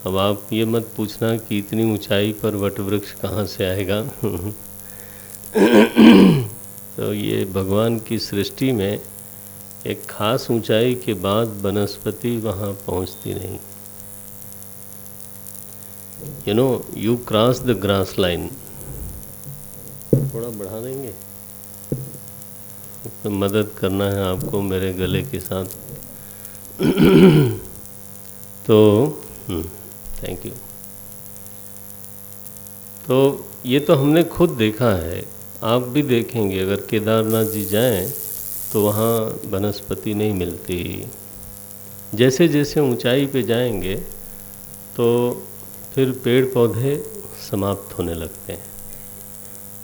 अब आप ये मत पूछना कि इतनी ऊंचाई पर वटवृक्ष कहाँ से आएगा। तो ये भगवान की सृष्टि में एक खास ऊंचाई के बाद वनस्पति वहाँ पहुँचती नहीं। You know you cross the grass line. थोड़ा बढ़ा देंगे, तो मदद करना है आपको मेरे गले के साथ। तो थैंक यू। तो ये तो हमने खुद देखा है, आप भी देखेंगे। अगर केदारनाथ जी जाएं तो वहाँ वनस्पति नहीं मिलती। जैसे जैसे ऊंचाई पे जाएंगे तो फिर पेड़ पौधे समाप्त होने लगते हैं,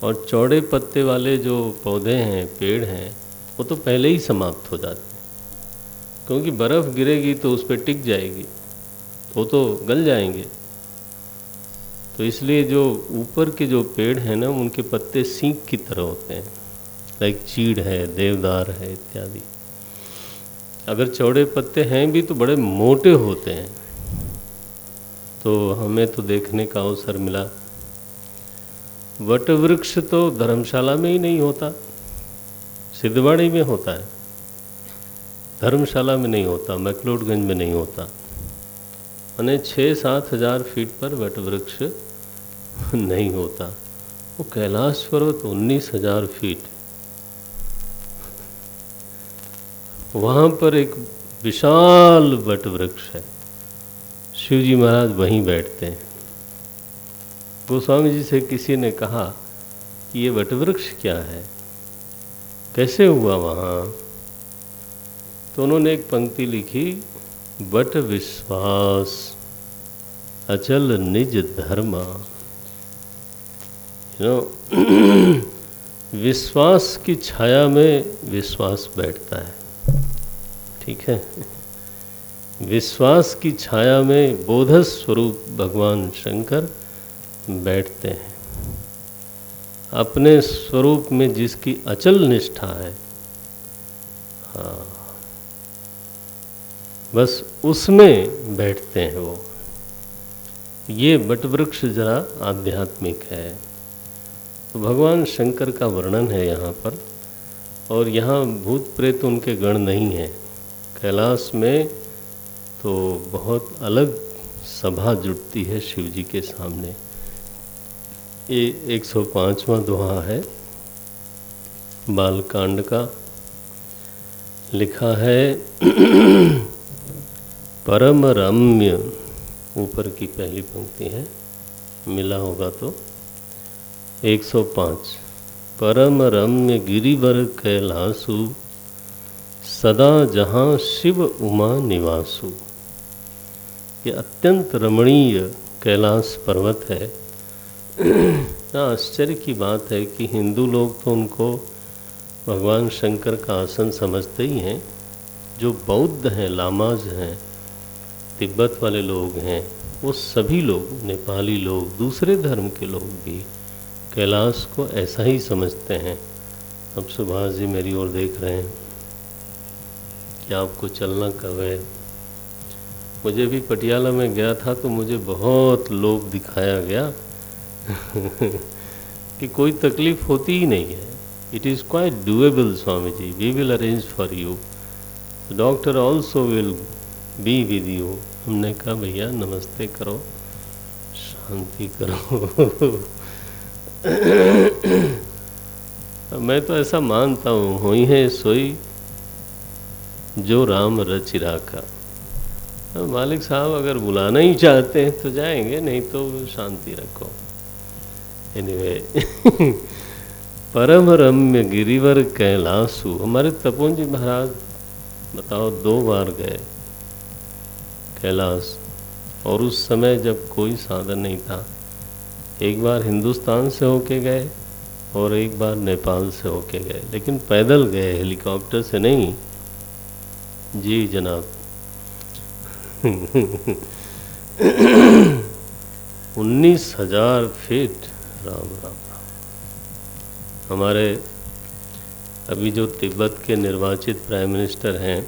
और चौड़े पत्ते वाले जो पौधे हैं, पेड़ हैं, वो तो पहले ही समाप्त हो जाते हैं, क्योंकि बर्फ़ गिरेगी तो उस पर टिक जाएगी, वो तो गल जाएंगे। तो इसलिए जो ऊपर के जो पेड़ हैं ना, उनके पत्ते सींग की तरह होते हैं, लाइक चीड़ है, देवदार है इत्यादि। अगर चौड़े पत्ते हैं भी तो बड़े मोटे होते हैं। तो हमें तो देखने का अवसर मिला। वटवृक्ष तो धर्मशाला में ही नहीं होता, सिद्धवाड़ी में होता है, धर्मशाला में नहीं होता, मैक्लोडगंज में नहीं होता। माने 6-7 हज़ार फीट पर वटवृक्ष नहीं होता। वो कैलाश पर्वत 19,000 फीट, वहाँ पर एक विशाल वटवृक्ष है। शिवजी महाराज वहीं बैठते हैं। गोस्वामी जी से किसी ने कहा कि ये वटवृक्ष क्या है, कैसे हुआ वहाँ? तो उन्होंने एक पंक्ति लिखी, वट विश्वास अचल निज धर्मा। विश्वास की छाया में विश्वास बैठता है, ठीक है। विश्वास की छाया में बोध स्वरूप भगवान शंकर बैठते हैं। अपने स्वरूप में जिसकी अचल निष्ठा है, हाँ, बस उसमें बैठते हैं वो। ये वटवृक्ष जरा आध्यात्मिक है। तो भगवान शंकर का वर्णन है यहाँ पर, और यहाँ भूत प्रेत उनके गण नहीं हैं। कैलाश में तो बहुत अलग सभा जुटती है शिव जी के सामने। ये 105वां दोहा है बालकांड का। लिखा है परम रम्य, ऊपर की पहली पंक्ति है, मिला होगा तो 105। परम रम्य गिरिवर कैलासु, सदा जहाँ शिव उमा निवासु। ये अत्यंत रमणीय कैलाश पर्वत है। आश्चर्य की बात है कि हिंदू लोग तो उनको भगवान शंकर का आसन समझते ही हैं। जो बौद्ध हैं, लामाज हैं, तिब्बत वाले लोग हैं, वो सभी लोग, नेपाली लोग, दूसरे धर्म के लोग भी कैलाश को ऐसा ही समझते हैं। अब सुभाष जी मेरी ओर देख रहे हैं कि आपको चलना कब है। मुझे भी पटियाला में गया था तो मुझे बहुत लोभ दिखाया गया कि कोई तकलीफ होती ही नहीं है। It is quite doable Swami ji, we will arrange for you, doctor also will be with you. हमने कहा भैया नमस्ते करो, शांति करो। मैं तो ऐसा मानता हूँ, होई है सोई जो राम रचि राखा। मालिक साहब अगर बुलाना ही चाहते हैं तो जाएंगे, नहीं तो शांति रखो। एनीवे परम रम्य गिरिवर कैलासु। हमारे तपोवन जी महाराज बताओ 2 बार गए कैलाश, और उस समय जब कोई साधन नहीं था। एक बार हिंदुस्तान से होके गए और एक बार नेपाल से होके गए, लेकिन पैदल गए, हेलीकॉप्टर से नहीं। जी जनाब। 19,000 फीट। राम राम राम। हमारे अभी जो तिब्बत के निर्वाचित प्राइम मिनिस्टर हैं,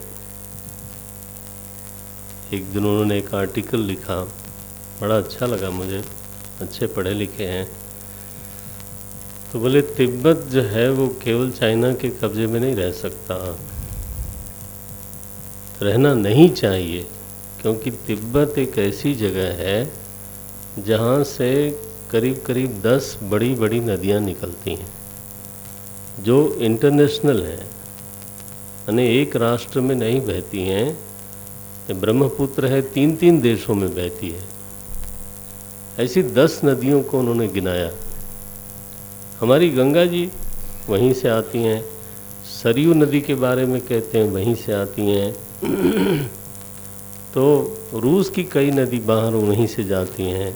एक दिन उन्होंने एक आर्टिकल लिखा बड़ा अच्छा लगा मुझे, अच्छे पढ़े लिखे हैं। तो बोले तिब्बत जो है वो केवल चाइना के कब्जे में नहीं रह सकता, रहना नहीं चाहिए, क्योंकि तिब्बत एक ऐसी जगह है जहाँ से करीब करीब 10 बड़ी बड़ी नदियाँ निकलती हैं जो इंटरनेशनल हैं, यानी एक राष्ट्र में नहीं बहती हैं। ब्रह्मपुत्र है 3-3 देशों में बहती है। ऐसी 10 नदियों को उन्होंने गिनाया। हमारी गंगा जी वहीं से आती हैं, सरयू नदी के बारे में कहते हैं वहीं से आती हैं। तो रूस की कई नदी बाहर वहीं से जाती हैं।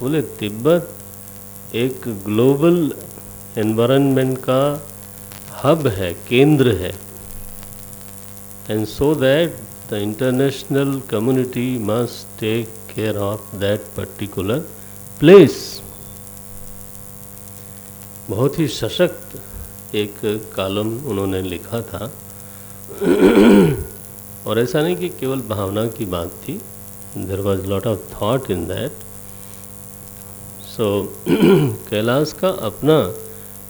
बोले तिब्बत एक ग्लोबल एनवायरनमेंट का हब है, केंद्र है, and so that the international community must take care of that particular place. बहुत ही सशक्त एक कॉलम उन्होंने लिखा था। और ऐसा नहीं कि केवल भावना की बात थी, there was lot of thought in that. So Kailash का अपना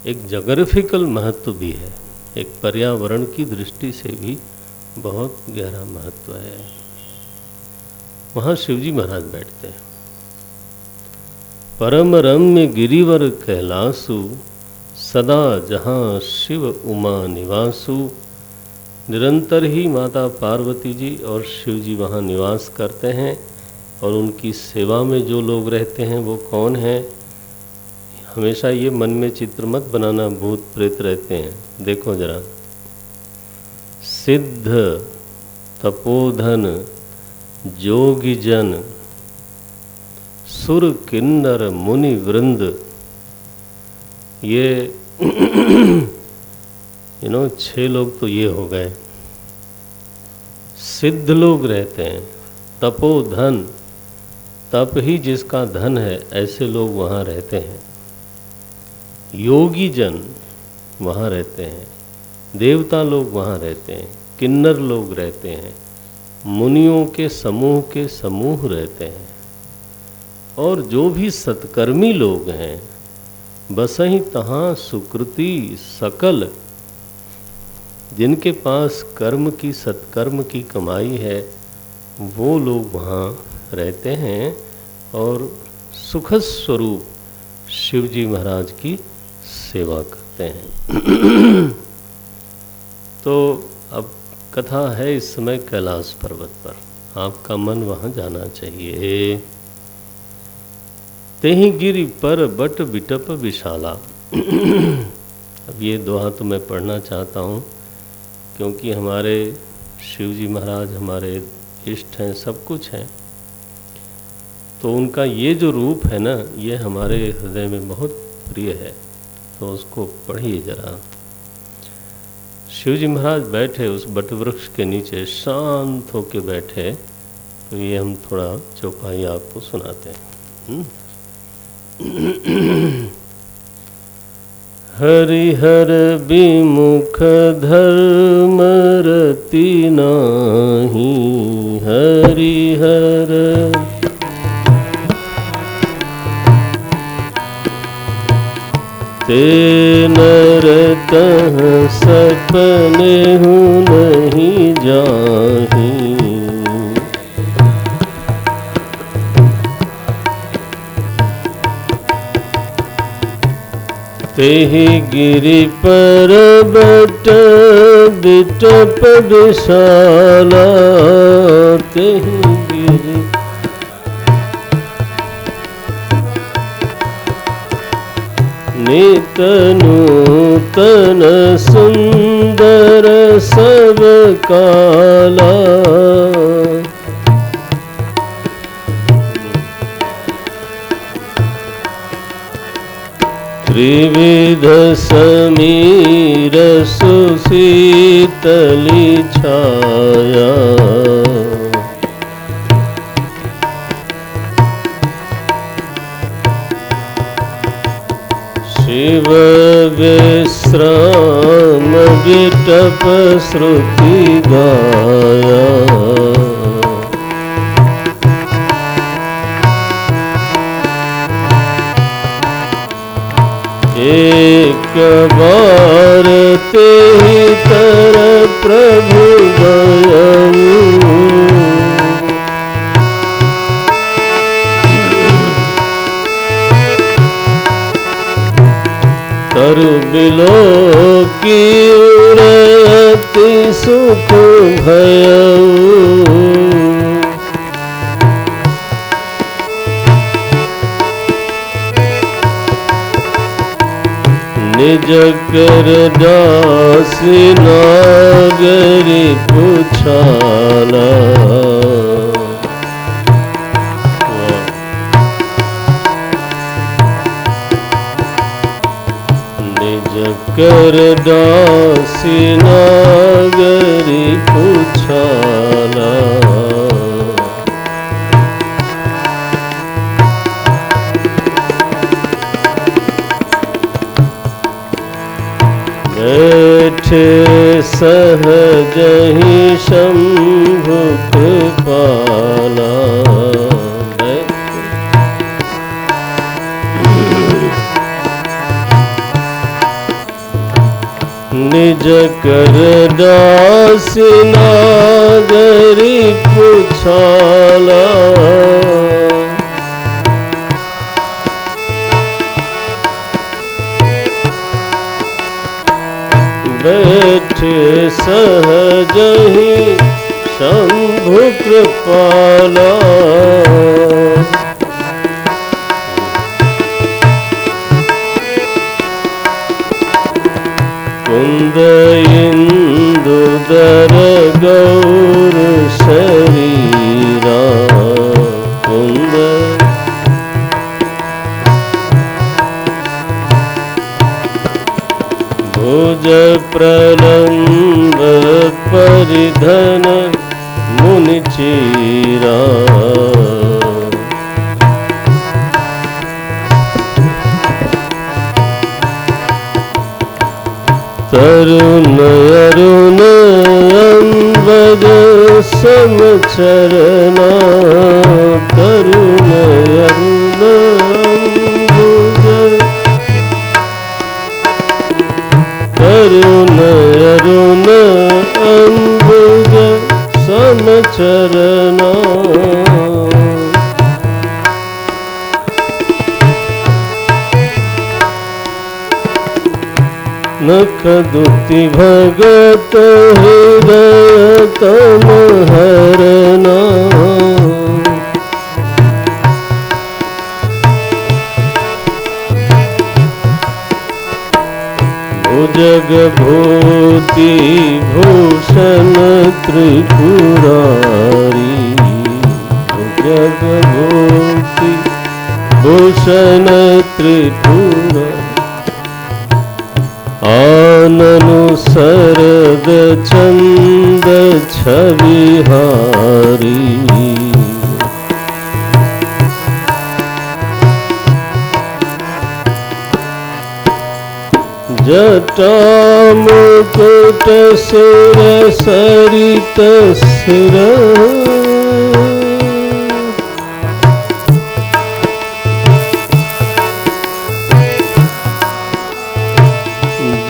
एक जोग्राफिकल महत्व भी है, एक पर्यावरण की दृष्टि से भी बहुत गहरा महत्व है। वहाँ शिवजी महाराज बैठते हैं। परम रम्य गिरिवर कैलासु, सदा जहाँ शिव उमा निवासु। निरंतर ही माता पार्वती जी और शिव जी वहाँ निवास करते हैं, और उनकी सेवा में जो लोग रहते हैं वो कौन हैं? हमेशा ये मन में चित्र मत बनाना, भूत प्रेत रहते हैं। देखो जरा, सिद्ध तपोधन जोगी जन सुर किन्नर मुनि वृंद, ये 6 लोग तो ये हो गए। सिद्ध लोग रहते हैं, तपोधन, तप ही जिसका धन है, ऐसे लोग वहाँ रहते हैं। योगी जन वहाँ रहते हैं, देवता लोग वहाँ रहते हैं, किन्नर लोग रहते हैं, मुनियों के समूह रहते हैं, और जो भी सत्कर्मी लोग हैं, बसहि तहाँ सुकृति सकल, जिनके पास कर्म की सत्कर्म की कमाई है, वो लोग वहाँ रहते हैं और सुखद स्वरूप शिवजी महाराज की सेवा करते हैं। तो अब कथा है इस समय कैलाश पर्वत पर, आपका मन वहाँ जाना चाहिए। तेहि गिरि पर बट बिटप विशाला। अब ये दोहा तो मैं पढ़ना चाहता हूँ, क्योंकि हमारे शिवजी महाराज हमारे इष्ट हैं, सब कुछ हैं। तो उनका ये जो रूप है ना, ये हमारे हृदय में बहुत प्रिय है, तो उसको पढ़िए जरा। शिवजी महाराज बैठे उस बट वृक्ष के नीचे, शांत होके बैठे। तो ये हम थोड़ा चौपाई आपको सुनाते हैं। हरिहर विमुख धर्म रति नाही, हरिहर ते नर तह सपने हूँ नहीं जाही। तेहि गिरि पर्वत बिटप विशाला, तेहि गिरि नित नूतन सुंदर सब काला। त्रिविध समीर सुशीतली छाया, शिव विश्राम विटप श्रुति गाया। एक बार ते तर प्रभु दयालु, तरु बिलो की उरति सुख भयउ, निज कर दासी नागरी पुछाला, निज कर दासी नागरी पुछाला, बैठे सहज ही शंभु कृपाला, निज कर दासी नागरी पुछाला, बैठे सहज ही शंभु कृपाला, कुंद इंदु दर गौर शरीरा, कुंद भुज प्रलंब परिधन मुनि चीरा, तरुण अरुण अम्बज सम चरना, तरुण अरुण अम्बुज, तरुण अरुण अम्बुज सम चरना, नख दुति भगत हृदय तम हरना, भुजग भूति भूषण त्रिपुरारी, भुजग भूति भूषण त्रिपुरारी, आननु शरद चंद छविहारी, जटा मुकुट सिर सरित सिर,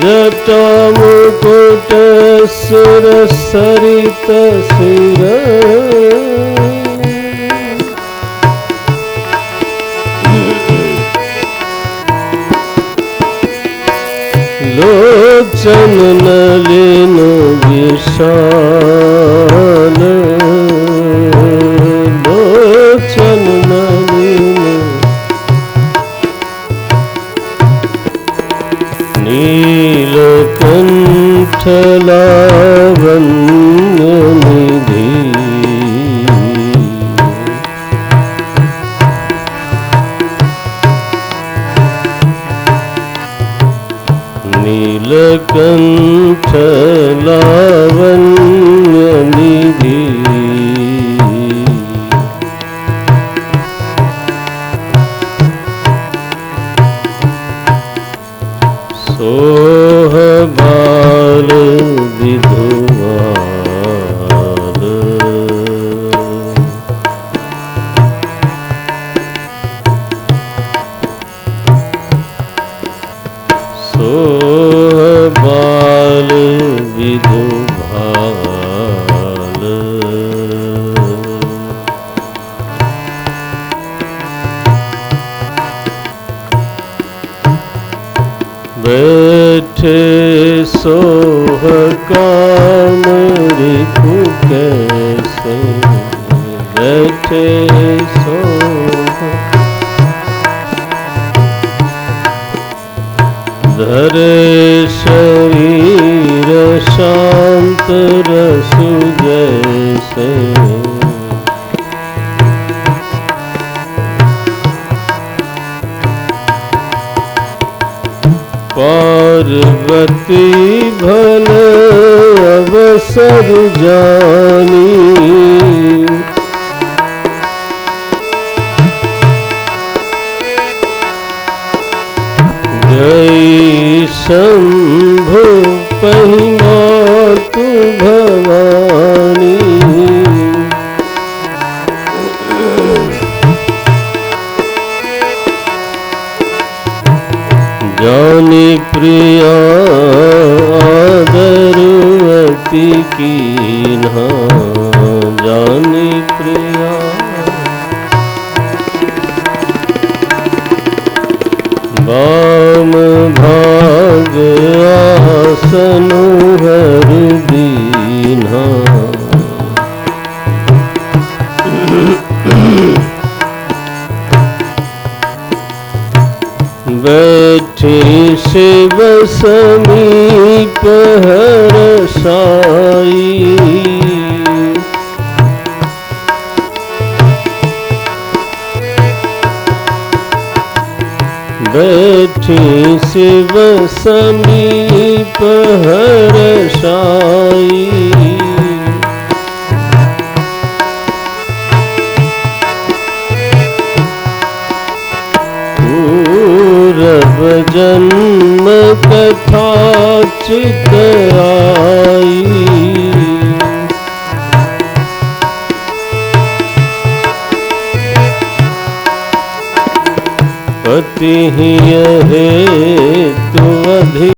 जटा मुकुट सिर सरित सिर, लोचन नलिन विशाल, लोचन नलिन नीलकंठ लावण्य निधि, नीलकंठ लावण्य बैठे सोह काम रिपु कैसे, बैठे सोह धरे शरीर शांत रसु जैसे, पार्वती भल अवसर जानी, जय शंभु पहिमातु भवानी, जानी प्रिया आदरवती कीन्हा, जानी प्रिया वाम भाग आसनु हर दीन्हा, बैठी शिव समीप हरसाई, बैठी शिव समीप हरसाई, पूरब जन्म कथा चित आई, पति ही हेतु अधि